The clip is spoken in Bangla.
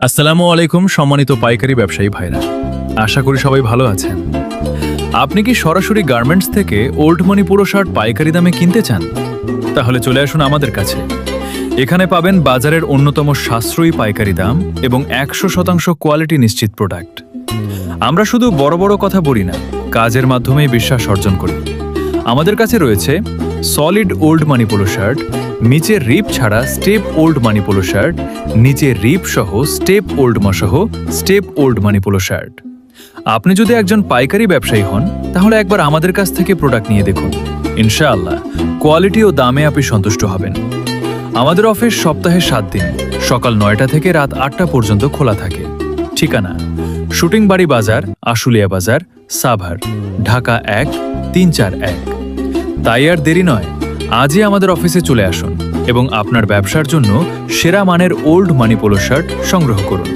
আসসালামু আলাইকুম সম্মানিত পাইকারি ব্যবসায়ী ভাইরা, আশা করি সবাই ভালো আছেন। আপনি কি সরাসরি গার্মেন্টস থেকে ওল্ড মানি পুরো শার্ট পাইকারি দামে কিনতে চান? তাহলে চলে আসুন আমাদের কাছে। এখানে পাবেন বাজারের অন্যতম সাশ্রয়ী পাইকারি দাম এবং 100% কোয়ালিটি নিশ্চিত প্রোডাক্ট। আমরা শুধু বড় বড় কথা বলি না, কাজের মাধ্যমেই বিশ্বাস অর্জন করি। আমাদের কাছে রয়েছে সলিড ওল্ড মানি পোলো শার্ট, নিচের রিপ ছাড়া স্টেপ ওল্ড মানি পোলো শার্ট, নিচের রিপ সহ স্টেপ ওল্ড মা সহ স্টেপ ওল্ড মানি পোলো শার্ট। আপনি যদি একজন পাইকারি ব্যবসায়ী হন, তাহলে একবার আমাদের কাছ থেকে প্রোডাক্ট নিয়ে দেখুন। ইনশাআল্লাহ কোয়ালিটি ও দামে আপনি সন্তুষ্ট হবেন। আমাদের অফিস সপ্তাহে 7 দিন সকাল 9টা থেকে রাত 8টা পর্যন্ত খোলা থাকে। ঠিকানা: শুটিং বাড়ি বাজার, আশুলিয়া বাজার, সাভার, ঢাকা 1341। তাই আর দেরি নয়, আজই আমাদের অফিসে চলে আসুন এবং আপনার ব্যবসার জন্য সেরা মানের ওল্ড মানি পোলো শার্ট সংগ্রহ করুন।